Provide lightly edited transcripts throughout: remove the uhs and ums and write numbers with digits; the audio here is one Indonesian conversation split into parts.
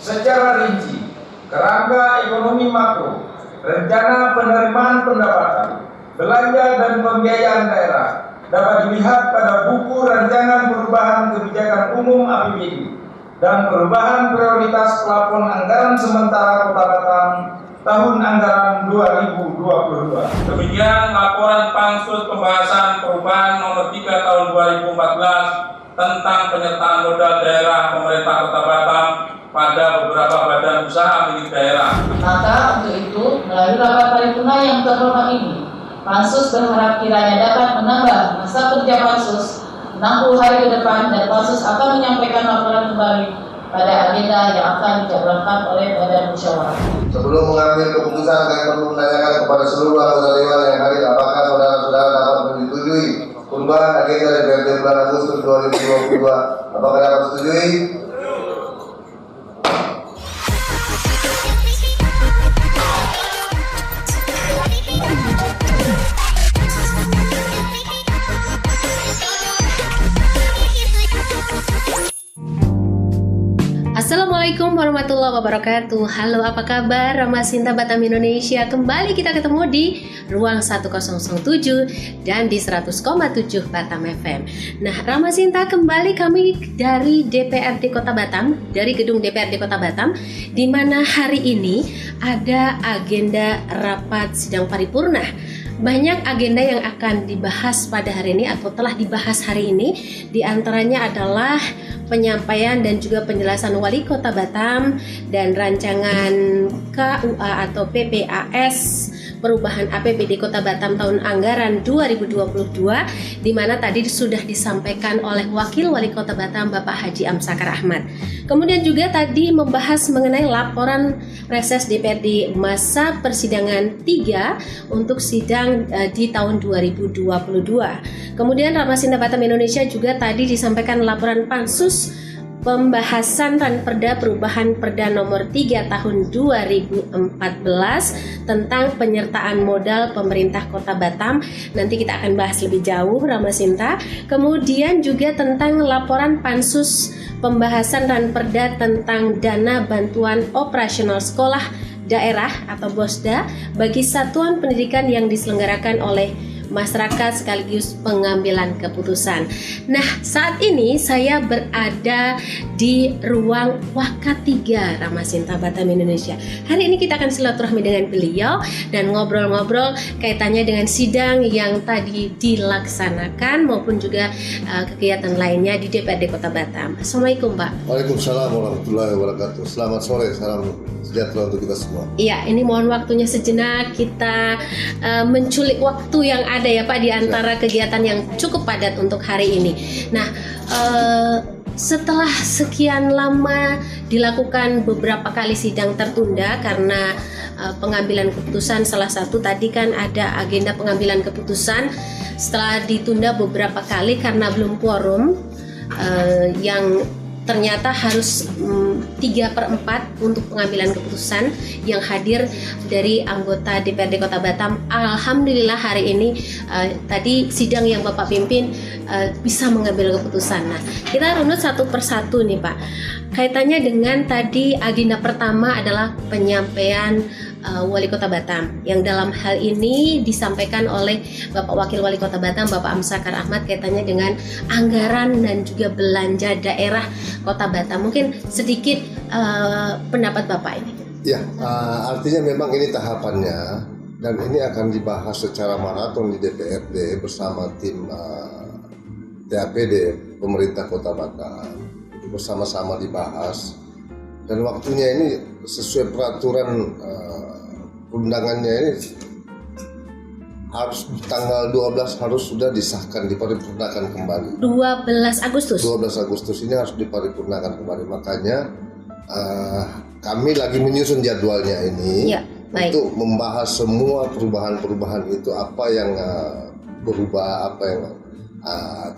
secara rinci kerangka ekonomi makro, rencana penerimaan pendapatan, belanja dan pembiayaan daerah dapat dilihat pada buku rancangan perubahan kebijakan umum APBD dan perubahan prioritas plafon anggaran sementara Kota Batam tahun anggaran 2022. Demikian laporan Pansus pembahasan perubahan nomor 3 tahun 2014 tentang penyertaan modal daerah pemerintah Kota Batam pada beberapa badan usaha milik daerah. Maka untuk itu, melalui rapat paripurna yang terhormat ini, Pansus berharap kiranya dapat menambah masa kerja Pansus 60 hari ke depan dan Pansus akan menyampaikan laporan kembali pada agenda yang akan dijadwalkan oleh Badan Musyawarah. Sebelum mengambil keputusan, kami perlu menanyakan kepada seluruh anggota dewan yang hadir apakah saudara-saudara dapat menyetujui perubahan agenda DPRD bulan Agustus 2022. Apakah dapat setujui? Assalamualaikum warahmatullahi wabarakatuh. Halo, apa kabar Rama Sinta Batam Indonesia? Kembali kita ketemu di Ruang 1007 dan di 100,7 Batam FM. Nah, Rama Sinta, kembali kami dari DPRD Kota Batam, dari gedung DPRD Kota Batam, di mana hari ini ada agenda rapat sidang paripurna. Banyak agenda yang akan dibahas pada hari ini atau telah dibahas hari ini. Di antaranya adalah penyampaian dan juga penjelasan Wali Kota Batam dan rancangan KUA atau PPAS perubahan APBD Kota Batam tahun anggaran 2022, di mana tadi sudah disampaikan oleh Wakil Wali Kota Batam Bapak Haji Amsakar Ahmad. Kemudian juga tadi membahas mengenai laporan reses DPRD masa persidangan 3 untuk sidang di tahun 2022. Kemudian Rama Sinta Batam Indonesia juga tadi disampaikan laporan Pansus pembahasan Ranperda perubahan Perda nomor 3 tahun 2014 tentang penyertaan modal pemerintah Kota Batam. Nanti kita akan bahas lebih jauh, Rama Sinta. Kemudian juga tentang laporan Pansus pembahasan Ranperda tentang dana bantuan operasional sekolah daerah atau BOSDA bagi satuan pendidikan yang diselenggarakan oleh masyarakat sekaligus pengambilan keputusan. Nah, saat ini saya berada di ruang Waka 3 Rama Sinta Batam Indonesia. Hari ini kita akan silaturahmi dengan beliau dan ngobrol-ngobrol kaitannya dengan sidang yang tadi dilaksanakan maupun juga kegiatan lainnya di DPRD Kota Batam. Assalamualaikum, Pak. Waalaikumsalam warahmatullahi wabarakatuh. Selamat sore, salam sejahtera untuk kita semua. Iya, ini mohon waktunya sejenak kita menculik waktu yang ada ya Pak di antara kegiatan yang cukup padat untuk hari ini. Nah, setelah sekian lama dilakukan beberapa kali sidang tertunda karena pengambilan keputusan, salah satu tadi kan ada agenda pengambilan keputusan setelah ditunda beberapa kali karena belum quorum yang ternyata harus 3/4 untuk pengambilan keputusan yang hadir dari anggota DPRD Kota Batam. Alhamdulillah hari ini tadi sidang yang Bapak pimpin bisa mengambil keputusan. Nah, kita runut satu persatu nih Pak. Kaitannya dengan tadi agenda pertama adalah penyampaian Wali Kota Batam yang dalam hal ini disampaikan oleh Bapak Wakil Wali Kota Batam Bapak Amsakar Ahmad kaitannya dengan anggaran dan juga belanja daerah Kota Batam. Mungkin sedikit pendapat Bapak ini. Ya, artinya memang ini tahapannya dan ini akan dibahas secara maraton di DPRD bersama tim TAPD pemerintah Kota Batam. Bersama-sama dibahas dan waktunya ini sesuai peraturan undangannya ini harus tanggal 12 harus sudah disahkan, diparipurnakan kembali. 12 Agustus. 12 Agustus ini harus diparipurnakan kembali. Makanya kami lagi menyusun jadwalnya ini ya, untuk membahas semua perubahan-perubahan itu, apa yang berubah, apa yang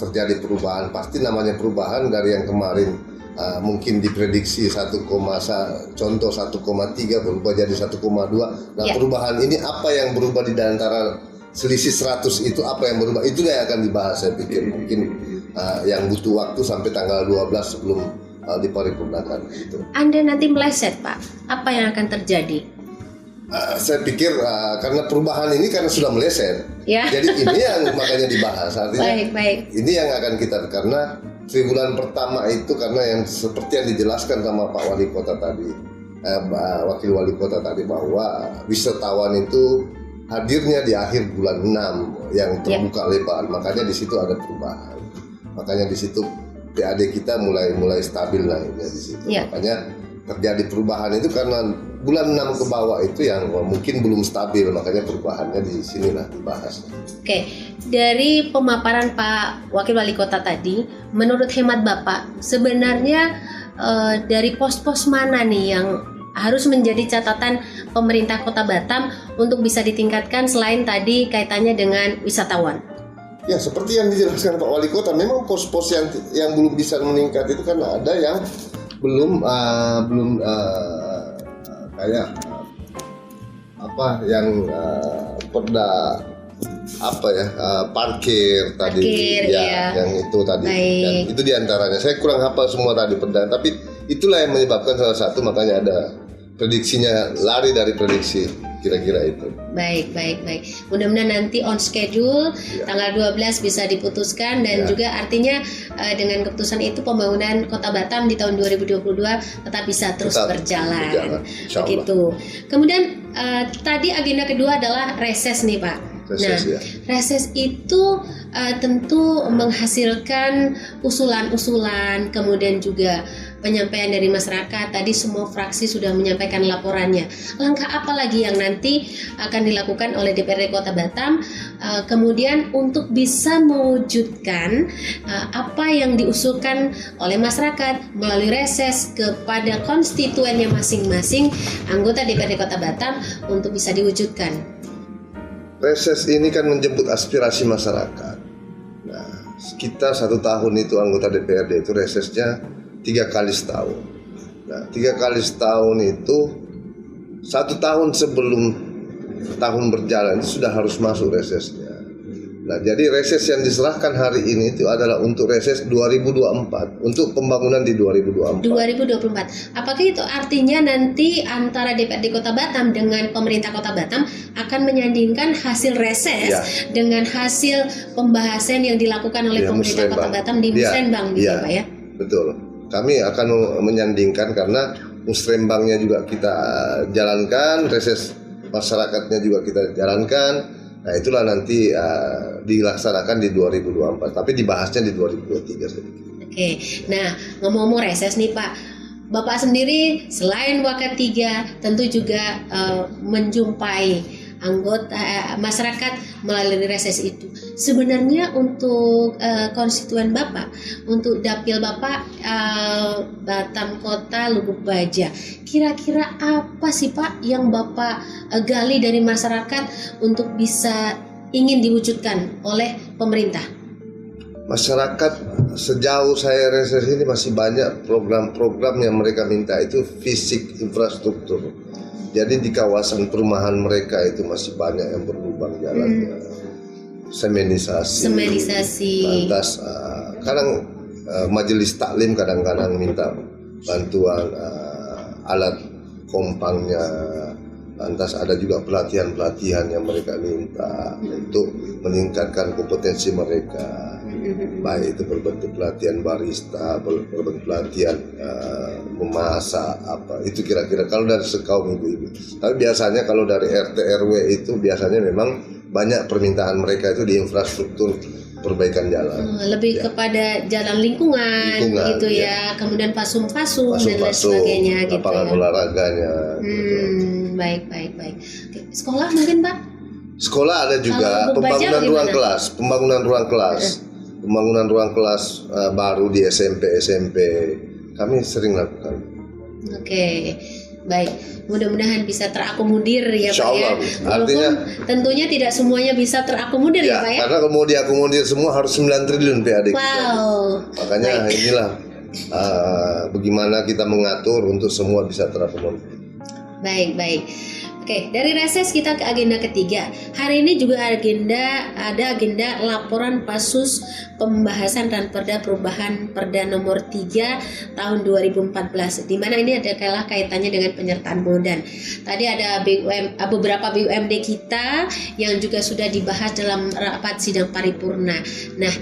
terjadi perubahan. Pasti namanya perubahan dari yang kemarin mungkin diprediksi 1,3 berubah jadi 1,2. Nah, perubahan ini apa yang berubah di antara selisih 100 itu, apa yang berubah, itu yang akan dibahas. Saya pikir mungkin yang butuh waktu sampai tanggal 12 sebelum diparipurnakan gitu. Anda nanti meleset Pak, apa yang akan terjadi? Saya pikir karena perubahan ini karena sudah meleset, Ya. jadi ini yang makanya dibahas. Artinya Baik. ini yang akan kita, karena triwulan pertama itu karena yang seperti yang dijelaskan sama Pak Wali Kota tadi, Wakil Wali Kota tadi, bahwa wisatawan itu hadirnya di akhir bulan 6 yang terbuka lebar, makanya di situ ada perubahan. Makanya di situ PAD kita mulai stabil naiknya di situ. Makanya terjadi perubahan itu karena bulan 6 ke bawah itu yang mungkin belum stabil, makanya perubahannya di sinilah dibahas. Oke, dari pemaparan Pak Wakil Wali Kota tadi, menurut hemat Bapak, sebenarnya dari pos-pos mana nih yang harus menjadi catatan pemerintah Kota Batam untuk bisa ditingkatkan selain tadi kaitannya dengan wisatawan? Ya, seperti yang dijelaskan Pak Wali Kota, memang pos-pos yang belum bisa meningkat itu kan ada yang belum kayak perda parkir tadi, yang itu tadi. Dan itu diantaranya. Saya kurang hafal semua tadi perda, tapi itulah yang menyebabkan salah satu, makanya ada prediksinya lari dari prediksi, kira-kira itu. Baik. Mudah-mudahan nanti on schedule tanggal 12 bisa diputuskan dan juga artinya dengan keputusan itu pembangunan Kota Batam di tahun 2022 tetap bisa terus berjalan. Begitu. Kemudian tadi agenda kedua adalah reses nih Pak. Reses itu tentu menghasilkan usulan-usulan, kemudian juga penyampaian dari masyarakat. Tadi semua fraksi sudah menyampaikan laporannya. Langkah apa lagi yang nanti akan dilakukan oleh DPRD Kota Batam kemudian untuk bisa mewujudkan apa yang diusulkan oleh masyarakat melalui reses kepada konstituennya masing-masing anggota DPRD Kota Batam untuk bisa diwujudkan? Reses ini kan menjemput aspirasi masyarakat. Nah, kita 1 tahun itu anggota DPRD itu resesnya 3 kali setahun. Nah, 3 kali setahun itu 1 tahun sebelum tahun berjalan itu sudah harus masuk resesnya. Nah, jadi reses yang diserahkan hari ini itu adalah untuk reses 2024, untuk pembangunan di 2024. Apakah itu artinya nanti antara DPRD Kota Batam dengan pemerintah Kota Batam akan menyandingkan hasil reses dengan hasil pembahasan yang dilakukan oleh pemerintah Kota Batam di Musrembang gitu Pak ya? Betul. Kami akan menyandingkan karena musrembangnya juga kita jalankan, reses masyarakatnya juga kita jalankan. Nah, itulah nanti dilaksanakan di 2024, tapi dibahasnya di 2023 sedikit. Oke, nah ngomong-ngomong reses nih Pak, Bapak sendiri selain Waka 3 tentu juga menjumpai anggota masyarakat melalui reses itu. Sebenarnya untuk konstituen Bapak, untuk dapil Bapak Batam Kota Lubuk Baja, kira-kira apa sih Pak yang Bapak gali dari masyarakat untuk bisa ingin diwujudkan oleh pemerintah? Masyarakat sejauh saya reses ini masih banyak program-program yang mereka minta itu fisik infrastruktur. Jadi di kawasan perumahan mereka itu masih banyak yang berlubang jalannya, semenisasi. Lantas kadang majelis taklim kadang-kadang minta bantuan alat kompangnya. Lantas ada juga pelatihan-pelatihan yang mereka minta untuk meningkatkan kompetensi mereka. Baik itu berbentuk pelatihan barista, berbentuk pelatihan memasak, apa itu kira-kira kalau dari sekaum ibu-ibu. Tapi biasanya kalau dari RT RW itu biasanya memang banyak permintaan mereka itu di infrastruktur perbaikan jalan. Lebih kepada jalan lingkungan gitu ya. Kemudian pasum-pasum dan lain sebagainya gitu. Lapangan olahraganya. Baik. Oke. Sekolah mungkin Pak? Sekolah ada juga pembangunan ruang kelas baru di SMP kami sering lakukan. Oke, baik. Mudah-mudahan bisa terakomodir ya Pak ya. Artinya tentunya tidak semuanya bisa terakomodir ya Pak ya. Karena kalau mau diakomodir semua harus 9 triliun PAD. Wow. Makanya inilah bagaimana kita mengatur untuk semua bisa terakomodir. Baik. Oke, dari reses kita ke agenda ketiga. Hari ini juga ada agenda laporan Pansus pembahasan Ranperda perubahan Perda nomor 3 tahun 2014. Di mana ini adalah kaitannya dengan penyertaan modan. Tadi ada beberapa BUMD kita yang juga sudah dibahas dalam rapat sidang paripurna. Nah,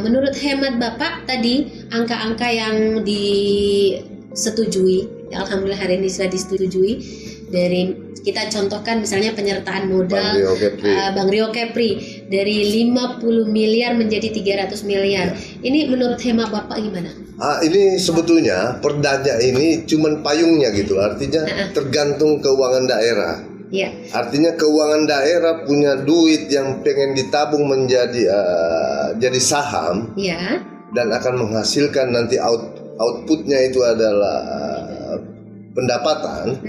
menurut hemat Bapak tadi angka-angka yang disetujui, alhamdulillah hari ini sudah disetujui. Dari kita contohkan misalnya penyertaan modal Bang Rio Kepri dari 50 miliar menjadi 300 miliar. Ini menurut hemat Bapak gimana? Ini sebetulnya perdanya ini cuman payungnya gitu, artinya tergantung keuangan daerah. Ya. Artinya keuangan daerah punya duit yang pengen ditabung menjadi jadi saham, ya, dan akan menghasilkan nanti outputnya itu adalah pendapatan.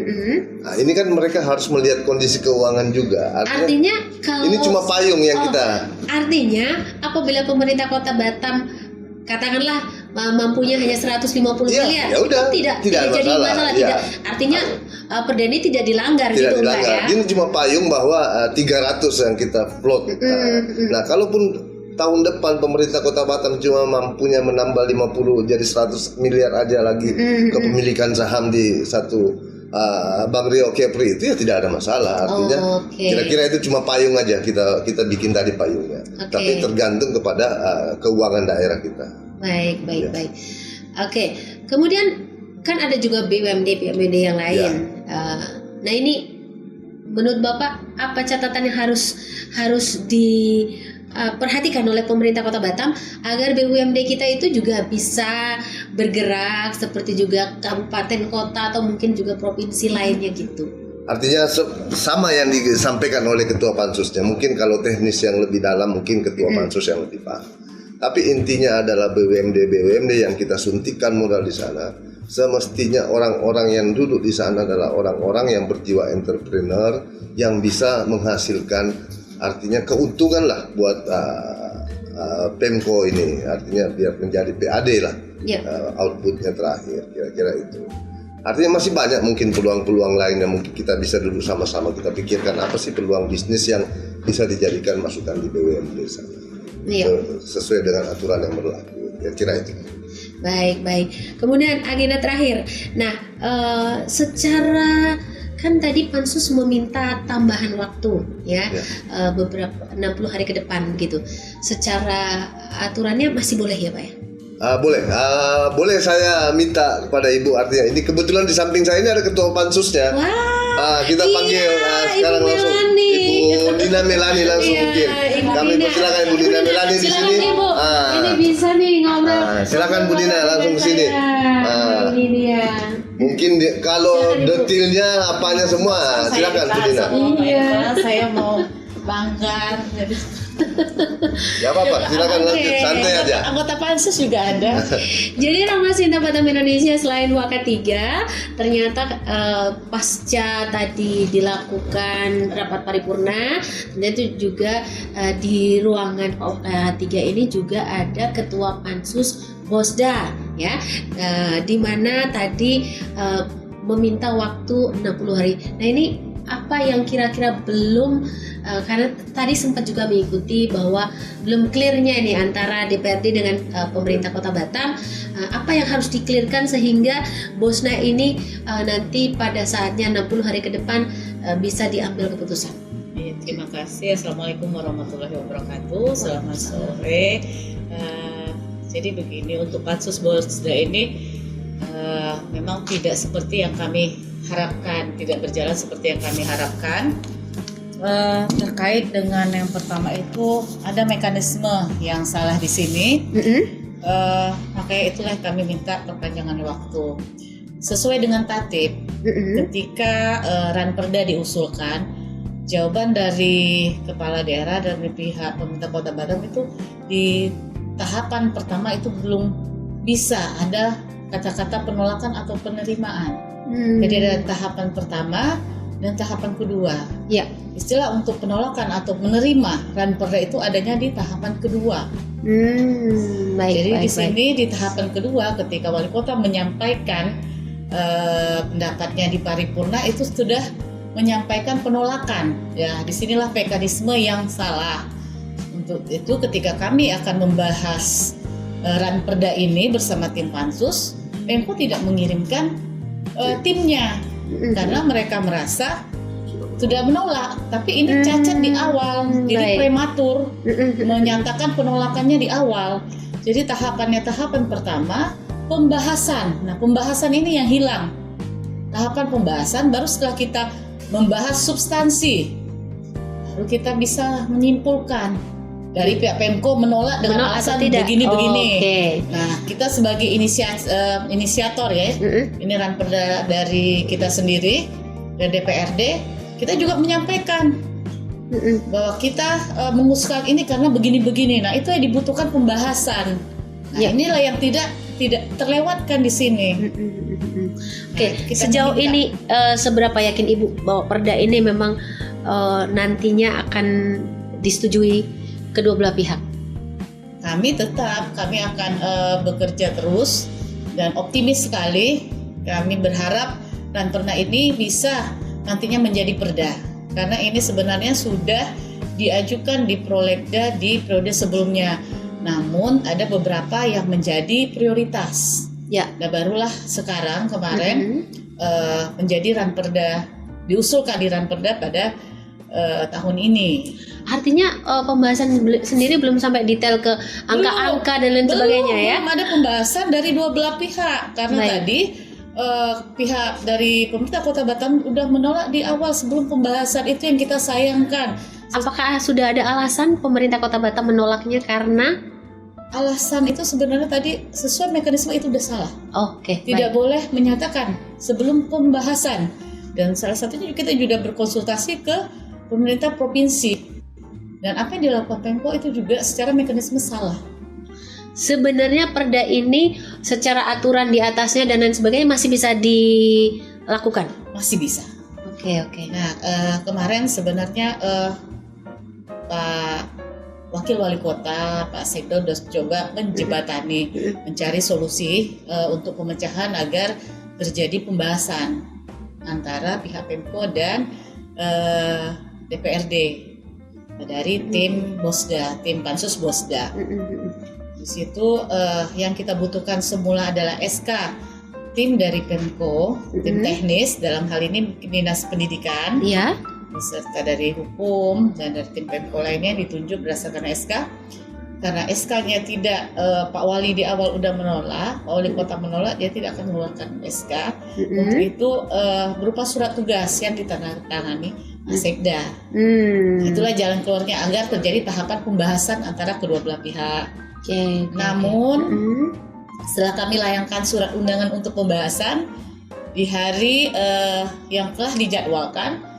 Nah, ini kan mereka harus melihat kondisi keuangan juga. Artinya kalau ini cuma payung yang kita. Artinya apabila pemerintah Kota Batam katakanlah mampunya hanya 150 miliar, ya udah, itu tidak jadi masalah. Tidak. Artinya perda ini tidak dilanggar gitu, Mbak ya. Ini cuma payung bahwa 300 yang kita float. Nah, kalaupun tahun depan pemerintah Kota Batam cuma mampunya menambah 50 jadi 100 miliar aja lagi kepemilikan saham di satu Bang Rio Kepri, itu ya tidak ada masalah. Artinya kira-kira itu cuma payung aja, kita bikin tadi payungnya. Tapi tergantung kepada keuangan daerah kita. Baik. Oke. Kemudian kan ada juga BUMD yang lain. Nah, ini menurut Bapak apa catatan yang harus diperhatikan oleh pemerintah Kota Batam agar BUMD kita itu juga bisa bergerak seperti juga kabupaten kota atau mungkin juga provinsi lainnya gitu? Artinya sama yang disampaikan oleh ketua pansusnya. Mungkin kalau teknis yang lebih dalam mungkin ketua pansus yang lebih paham. Tapi intinya adalah BUMD yang kita suntikan modal di sana, semestinya orang-orang yang duduk di sana adalah orang-orang yang berjiwa entrepreneur yang bisa menghasilkan, artinya keuntungan lah buat Pemko ini, artinya biar menjadi PAD lah, outputnya terakhir, kira-kira itu. Artinya masih banyak mungkin peluang-peluang lain yang mungkin kita bisa duduk sama-sama kita pikirkan apa sih peluang bisnis yang bisa dijadikan masukan di BUMD sana, sesuai dengan aturan yang berlaku, kira-kira itu. Baik. Kemudian agenda terakhir. Nah, secara kan tadi Pansus meminta tambahan waktu beberapa 60 hari ke depan gitu. Secara aturannya masih boleh ya, Pak ya? Boleh saya minta kepada Ibu, artinya ini kebetulan di samping saya ini ada ketua pansusnya. Kita panggil sekarang langsung Ibu Dina Melani langsung mungkin. Kami persilakan Ibu Dina Melani di sini. Ini bisa nih ngobrol. Silakan Bu Dina langsung ke sini. Ini dia. Mungkin kalau detailnya apanya semua, silakan Bu Dina. Iya, saya mau banggar. Ya apa-apa, silakan lanjut, santai aja. Anggota pansus juga ada. Jadi Ormas Sinta Batam Indonesia selain Waka 3, ternyata pasca tadi dilakukan rapat paripurna, ternyata juga di ruangan Waka 3 ini juga ada ketua pansus Bosda ya, di mana tadi meminta waktu 60 hari. Nah, ini apa yang kira-kira belum, karena tadi sempat juga mengikuti bahwa belum clearnya ini antara DPRD dengan pemerintah Kota Batam, apa yang harus di-clearkan sehingga Bosda ini nanti pada saatnya 60 hari ke depan bisa diambil keputusan. Terima kasih. Assalamualaikum warahmatullahi wabarakatuh. Selamat sore. Jadi begini, untuk pansus Bosda ini memang tidak seperti yang kami harapkan, tidak berjalan seperti yang kami harapkan. Terkait dengan yang pertama itu ada mekanisme yang salah di sini. Makanya itulah kami minta perpanjangan waktu sesuai dengan tatib. Ketika Ranperda diusulkan, jawaban dari kepala daerah dan dari pihak pemerintah Kota Batam itu di tahapan pertama itu belum bisa ada kata-kata penolakan atau penerimaan. Jadi ada tahapan pertama dan tahapan kedua. Ya. Istilah untuk penolakan atau menerima Ranperda itu adanya di tahapan kedua. Jadi di sini di tahapan kedua ketika wali kota menyampaikan pendapatnya di paripurna itu sudah menyampaikan penolakan. Ya, disinilah mekanisme yang salah. Untuk itu ketika kami akan membahas ranperda ini bersama tim pansus, Pemko tidak mengirimkan timnya karena mereka merasa sudah menolak, tapi ini cacat di awal, jadi prematur menyatakan penolakannya di awal. Jadi tahapan pertama pembahasan. Nah, pembahasan ini yang hilang. Tahapan pembahasan baru setelah kita membahas substansi, baru kita bisa menyimpulkan dari pihak Pemko menolak dengan alasan begini-begini. Nah, kita sebagai inisiator ya, ini ranperda dari kita sendiri dari DPRD, kita juga menyampaikan bahwa kita mengusulkan ini karena begini-begini. Nah, itu yang dibutuhkan pembahasan. Nah, inilah yang tidak terlewatkan di sini. Sejauh ini seberapa yakin Ibu bahwa perda ini memang nantinya akan disetujui kedua belah pihak? Kami akan bekerja terus dan optimis sekali. Kami berharap ranperda ini bisa nantinya menjadi perda, karena ini sebenarnya sudah diajukan di prolegda di periode sebelumnya, namun ada beberapa yang menjadi prioritas. Dan barulah sekarang kemarin menjadi ranperda, diusulkan di ranperda pada tahun ini. Artinya pembahasan sendiri belum sampai detail ke angka-angka dan lain sebagainya ya? Belum ada pembahasan dari dua belah pihak, karena tadi pihak dari pemerintah Kota Batam udah menolak di awal sebelum pembahasan. Itu yang kita sayangkan. Apakah sudah ada alasan pemerintah Kota Batam menolaknya karena? Alasan itu sebenarnya tadi sesuai mekanisme itu udah salah. Tidak baik. boleh menyatakan sebelum pembahasan. Dan salah satunya kita juga berkonsultasi ke pemerintah provinsi. Dan apa yang dilakukan Pemko itu juga secara mekanisme salah. Sebenarnya perda ini secara aturan di atasnya dan lain sebagainya masih bisa dilakukan? Masih bisa. Oke. Nah, kemarin sebenarnya Pak Wakil Wali Kota, Pak Sekda sudah coba menjembatani, mencari solusi untuk pemecahan agar terjadi pembahasan antara pihak Pemko dan DPRD dari tim Bosda, tim pansus Bosda. Di situ yang kita butuhkan semula adalah SK tim dari Pemko, tim teknis dalam hal ini Dinas Pendidikan, beserta dari hukum dan dari tim Pemko lainnya ditunjuk berdasarkan SK. Karena SK-nya tidak, Pak Wali di awal udah menolak, Pak Wali Kota menolak, dia tidak akan mengeluarkan SK. Untuk itu berupa surat tugas yang ditandatangani Sekda. Itulah jalan keluarnya agar terjadi tahapan pembahasan antara kedua belah pihak. Namun setelah kami layangkan surat undangan untuk pembahasan di hari yang telah dijadwalkan,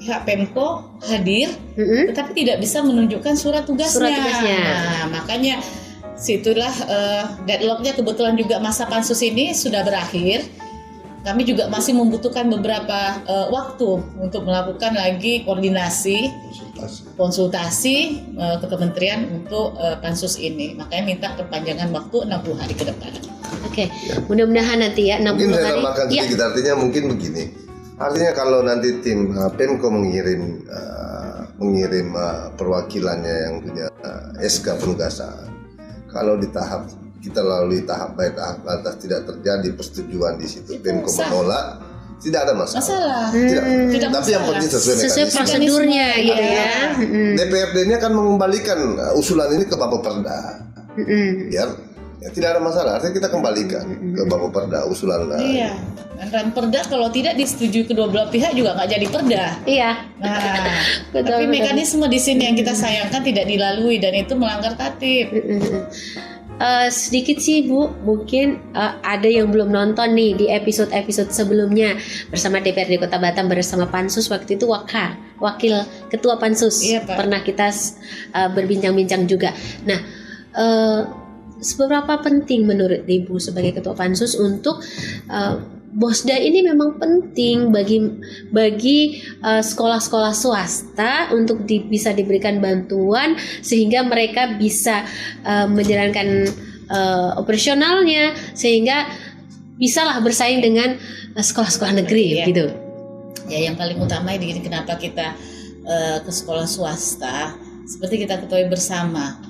pihak Pemko hadir, tetapi tidak bisa menunjukkan surat tugasnya. Nah, makanya situlah deadlocknya. Kebetulan juga masa pansus ini sudah berakhir. Kami juga masih membutuhkan beberapa waktu untuk melakukan lagi koordinasi, konsultasi ke kementerian untuk pansus ini. Makanya minta perpanjangan waktu 60 hari ke depan. Mudah-mudahan nanti ya 60 mungkin hari. Saya tambahkan sedikit, artinya mungkin begini. Artinya kalau nanti tim Pemko mengirim perwakilannya yang punya SK penugasan, kalau di tahap kita lalui tahap baik tahap lantas tidak terjadi persetujuan di situ, Pemko menolak, tidak ada masalah. Tidak Tapi yang penting sesuai prosedurnya gitu ya. DPRD-nya akan mengembalikan usulan ini ke Bappeperda. Biar tidak ada masalah. Artinya kita kembalikan ke Bappeperda usulan. Dan ranperda kalau tidak disetujui kedua belah pihak juga nggak jadi perda. Nah, tapi mekanisme di sini yang kita sayangkan tidak dilalui dan itu melanggar tatib. Sedikit sih Bu, mungkin ada yang belum nonton nih di episode-episode sebelumnya bersama DPRD Kota Batam bersama Pansus, waktu itu Wakil Ketua Pansus pernah kita berbincang-bincang juga. Nah, seberapa penting menurut Ibu sebagai Ketua Pansus untuk Bosda ini memang penting bagi sekolah-sekolah swasta untuk bisa diberikan bantuan sehingga mereka bisa menjalankan operasionalnya sehingga bisalah bersaing dengan sekolah-sekolah negeri gitu. Ya, yang paling utama ini kenapa kita ke sekolah swasta, seperti kita ketahui bersama,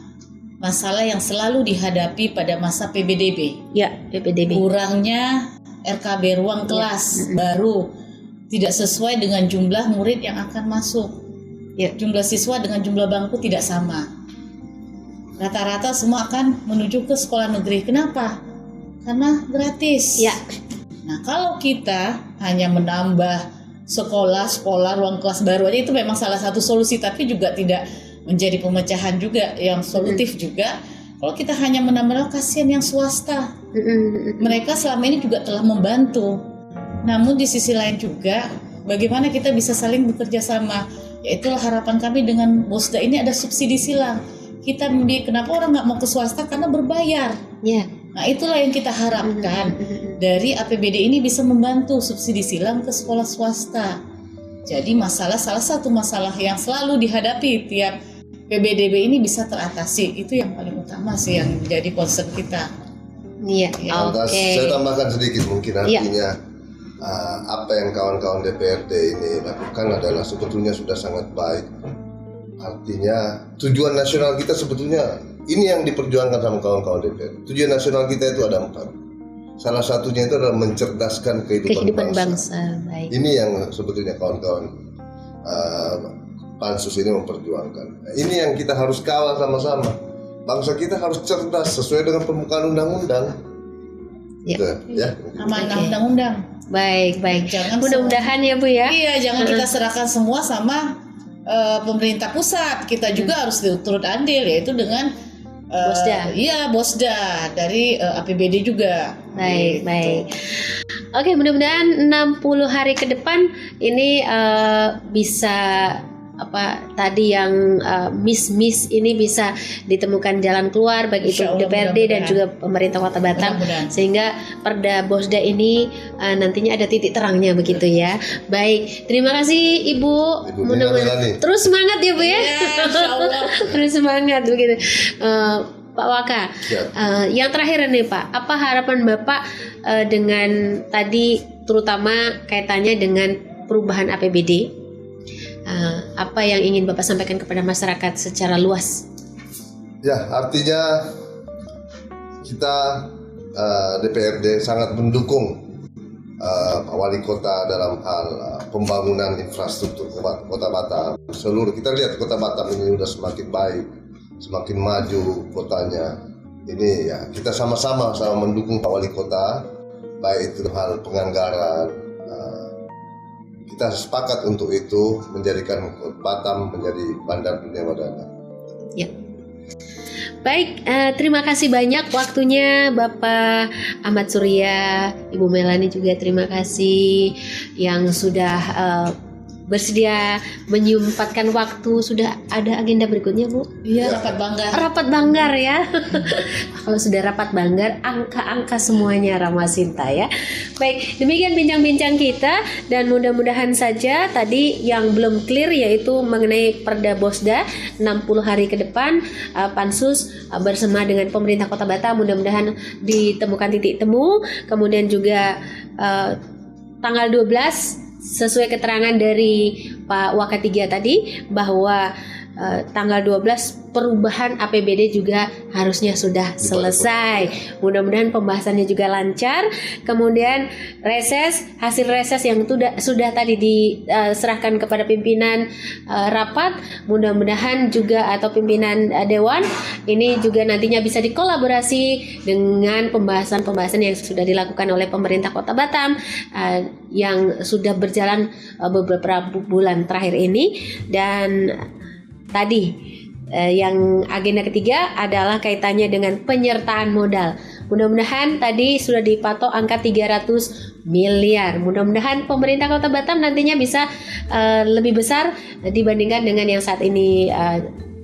masalah yang selalu dihadapi pada masa PBDB. Ya, PPDB. Kurangnya RKB ruang kelas baru, tidak sesuai dengan jumlah murid yang akan masuk. Ya. Jumlah siswa dengan jumlah bangku tidak sama. Rata-rata semua akan menuju ke sekolah negeri. Kenapa? Karena gratis. Ya. Nah, kalau kita hanya menambah sekolah ruang kelas baru aja, itu memang salah satu solusi, tapi juga tidak menjadi pemecahan juga yang solutif juga. Kalau kita hanya menambah, kasihan yang swasta. Mereka selama ini juga telah membantu. Namun di sisi lain juga, bagaimana kita bisa saling bekerja sama? Yaitu harapan kami dengan Bosda ini ada subsidi silang. Kenapa orang nggak mau ke swasta? Karena berbayar. Ya. Nah, itulah yang kita harapkan dari APBD ini bisa membantu subsidi silang ke sekolah swasta. Jadi salah satu masalah yang selalu dihadapi tiap PBDB ini bisa teratasi. Itu yang paling utama sih yang menjadi concern kita. Iya. Lantas saya tambahkan sedikit mungkin artinya apa yang kawan-kawan DPRD ini lakukan adalah sebetulnya sudah sangat baik. Artinya tujuan nasional kita sebetulnya ini yang diperjuangkan sama kawan-kawan DPR. Tujuan nasional kita itu ada 4. Salah satunya itu adalah mencerdaskan kehidupan bangsa. Baik. Ini yang sebetulnya kawan-kawan Pansus ini memperjuangkan. Ini yang kita harus kawal sama-sama. Bangsa kita harus cerdas sesuai dengan pembukaan undang-undang. Ya. Gitu, ya. Amanah undang-undang. Baik. Jangan Mudah-mudahan ya Bu ya. Iya, jangan kita serahkan semua sama pemerintah pusat. Kita juga harus turut andil, yaitu dengan Bosda. Iya, Bosda dari APBD juga. Baik. Oke, mudah-mudahan 60 hari ke depan ini bisa tadi yang miss ini bisa ditemukan jalan keluar bagi itu Insya Allah, DPRD dan juga pemerintah Kota Batam, sehingga Perda Bosda ini nantinya ada titik terangnya begitu ya. Baik, terima kasih Ibu. Mudah-mudahan terus semangat ya Bu ya. Insya Allah. Terus semangat begitu. Pak Waka, yang terakhir nih Pak, apa harapan Bapak dengan tadi terutama kaitannya dengan perubahan APBD? Apa yang ingin Bapak sampaikan kepada masyarakat secara luas? Ya, artinya kita DPRD sangat mendukung Pak Wali Kota dalam hal pembangunan infrastruktur Kota Batam. Seluruh kita lihat Kota Batam ini sudah semakin baik, semakin maju kotanya. Ini ya kita sama-sama mendukung Pak Wali Kota, baik itu hal penganggaran. Kita sepakat untuk itu menjadikan Batam menjadi bandar dunia wadana. Ya. Baik, terima kasih banyak waktunya Bapak Ahmad Surya, Ibu Melani juga terima kasih yang sudah bersedia menyempatkan waktu. Sudah ada agenda berikutnya Bu? Iya, rapat banggar ya. Kalau sudah rapat banggar, angka-angka semuanya Rama Sinta ya. Baik, demikian bincang-bincang kita dan mudah-mudahan saja tadi yang belum clear yaitu mengenai Perda Bosda 60 hari ke depan Pansus bersama dengan pemerintah Kota Batam mudah-mudahan ditemukan titik temu. Kemudian juga tanggal 12 sesuai keterangan dari Pak Waka 3 tadi bahwa tanggal 12 perubahan APBD juga harusnya sudah selesai. Mudah-mudahan pembahasannya juga lancar. Kemudian hasil reses yang sudah tadi diserahkan kepada pimpinan rapat, mudah-mudahan juga atau pimpinan dewan ini juga nantinya bisa dikolaborasi dengan pembahasan-pembahasan yang sudah dilakukan oleh pemerintah Kota Batam yang sudah berjalan beberapa bulan terakhir ini. Dan tadi yang agenda ketiga adalah kaitannya dengan penyertaan modal. Mudah-mudahan tadi sudah dipatok angka 300 miliar. Mudah-mudahan pemerintah Kota Batam nantinya bisa lebih besar dibandingkan dengan yang saat ini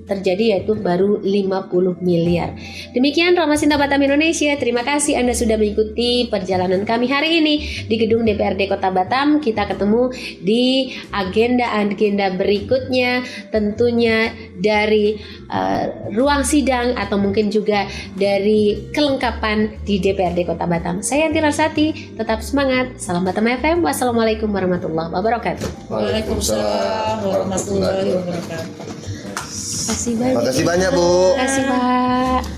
terjadi, yaitu baru 50 miliar. Demikian Rama Sinta Batam Indonesia. Terima kasih Anda sudah mengikuti perjalanan kami hari ini di gedung DPRD Kota Batam. Kita ketemu di agenda-agenda berikutnya, tentunya dari ruang sidang atau mungkin juga dari kelengkapan di DPRD Kota Batam. Saya Yanti Rasati, tetap semangat. Salam Batam FM. Wassalamualaikum warahmatullahi wabarakatuh. Waalaikumsalam warahmatullahi wabarakatuh. Terima kasih banyak. Makasih banyak, Bu. Terima kasih, Pak.